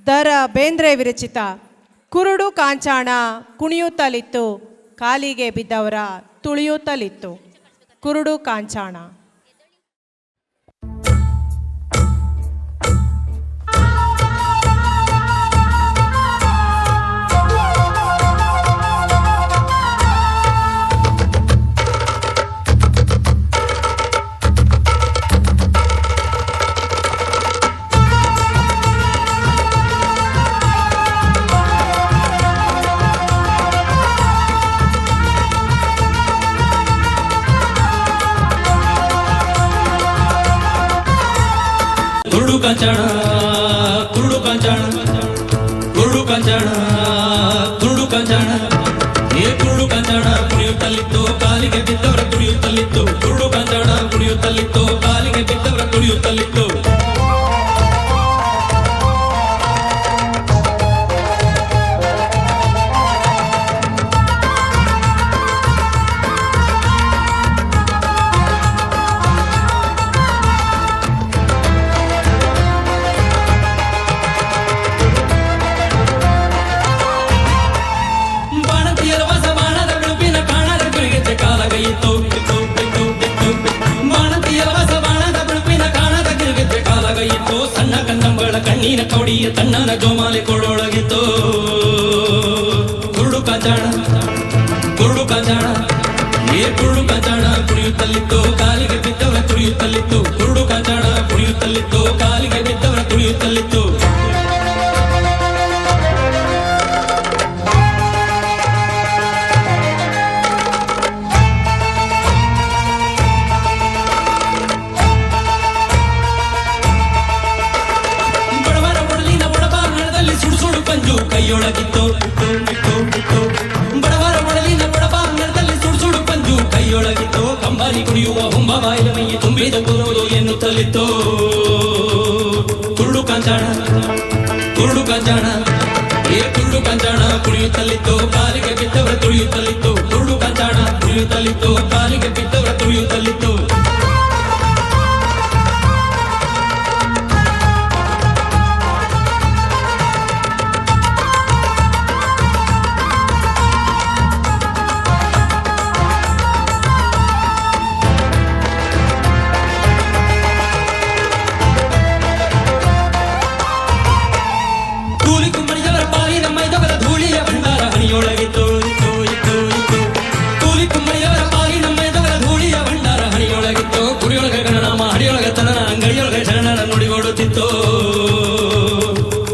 ದರ ಬೇಂದ್ರೆ ವಿರಚಿತ ಕುರುಡು ಕಾಂಚಾಣ ಕುಣಿಯುತ್ತಲಿತ್ತು, ಕಾಲಿಗೆ ಬಿದ್ದವರ ತುಳಿಯುತ್ತಲಿತ್ತು. ಕುರುಡು ಕಾಂಚಾಣ. ಕುರುಡು ಕಾಂಚಾಣ ಕುರುಡು ಕಾಂಚಾಣ ಕುರುಡು ಕಾಂಚಾಣ ಕುರುಡು ಕಾಂಚಾಣ. ಏ ಕುರುಡು ಕಾಂಚಾಣ ಕುಣಿಯುತ್ತಲಿತ್ತು, ಕಾಲಿಗೆ ಬಿದ್ದವರ ತುಳಿಯುತ್ತಲಿತ್ತು. ಕುರುಡು ಕಾಂಚಾಣ ಕುಣಿಯುತ್ತಲಿತ್ತು, ಕಾಲಿಗೆ ಬಿದ್ದವರ ತುಳಿಯುತ್ತಲಿತ್ತು. ಸಣ್ಣ ಕಂದಂಬಳ ಕಣ್ಣೀನ ಕೌಡಿಯ ತಣ್ಣನ ಜೋಮಾಲೆ ಕೊಡೊಳಗಿತ್ತು. ಕುರುಡು ಕಾಂಚಾಣ ಕುರುಡು ಕಾಂಚಾಣ. ಏ ಕುರುಡು ಕಾಂಚಾಣ ಕುಣಿಯುತ್ತಲಿತ್ತು, ಕಾಲಿಗೆ ಬಿದ್ದವರ ತುಳಿಯುತ್ತಲಿತ್ತು. ಕುರುಡು ಕಾಂಚಾಣ ಕುಣಿಯುತ್ತಲಿತ್ತು, ಕಾಲಿಗೆ ಬಿದ್ದವರ ತುಳಿಯುತ್ತಲಿತ್ತು. ಕೈಯೊಳಗಿತ್ತು ಬಡವರ ಒಡಲಿನ ಬಡಬಾಂಗಣದಲ್ಲಿ ಸುಡು ಪಂಜು ಕೈಯೊಳಗಿತ್ತು. ಕಂಬಾರಿ ಕುಡಿಯುವ ಹೊಂಬವಾಯಿನ ಮೈಯಿ ತುಂಬಿದ ಕುರುವುದು ಎನ್ನುತ್ತಲಿತ್ತು. ಕುರುಡು ಕಾಂಚಾಣ ಕುರುಡು ಕಾಂಚಾಣ. ಏ ಕುರುಡು ಕಾಂಚಾಣ ಕುಣಿಯುತ್ತಲಿತ್ತು, ಕಾಲಿಗೆ ಬಿದ್ದವರ ತುಳಿಯುತ್ತಲಿತ್ತು. ಕುರುಡು ಕಾಂಚಾಣ ಕುಣಿಯುತ್ತಲಿತ್ತು, ಕಾಲಿಗೆ ಬಿದ್ದವರ ತುಳಿಯುತ್ತಲಿತ್ತು.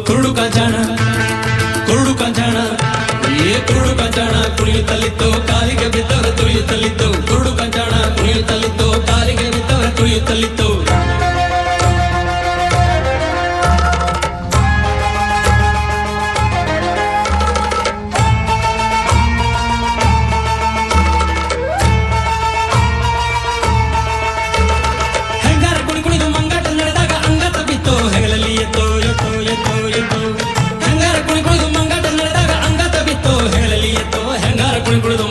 ಕುರುಡು ಕಾಂಚಾಣ ಕುರುಡು ಕಾಂಚಾಣ. ಏ ಕುರುಡು ಕಾಂಚಾಣ ಕುಣಿಯುತ್ತಲಿತ್ತು, ಕಾಲಿಗೆ ಬಿದ್ದವರ ತುಳಿಯುತ್ತಲಿತ್ತು. ಕುರುಡು ಕಾಂಚಾಣ ಕುಣಿಯುತ್ತಲಿತ್ತು, ಕಾಲಿಗೆ ಬಿದ್ದವರ ತುಳಿಯುತ್ತಲಿತ್ತು.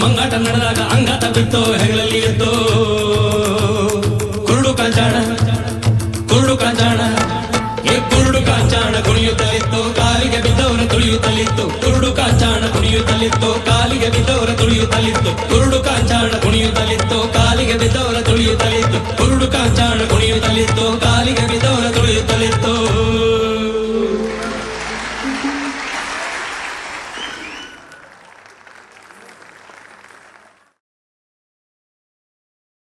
ಮಂಗಾಟ ನಡೆದಾಗ ಅಂಗಾತ ಬಿತ್ತು, ಹೆಗಲಲ್ಲಿ ಎತ್ತು. ಕುರುಡು ಕಾಂಚಾಣ ಕುರುಡು ಕಾಂಚಾಣ. ಏ ಕುರುಡು ಕಾಂಚಾಣ ಕುಣಿಯುತ್ತಲಿತ್ತು, ಕಾಲಿಗೆ ಬಿದ್ದವರ ತುಳಿಯುತ್ತಲಿತ್ತು. ಕುರುಡು ಕಾಂಚಾಣ ಕುಣಿಯುತ್ತಲಿತ್ತು, ಕಾಲಿಗೆ ಬಿದ್ದವರ ತುಳಿಯುತ್ತಲಿತ್ತು.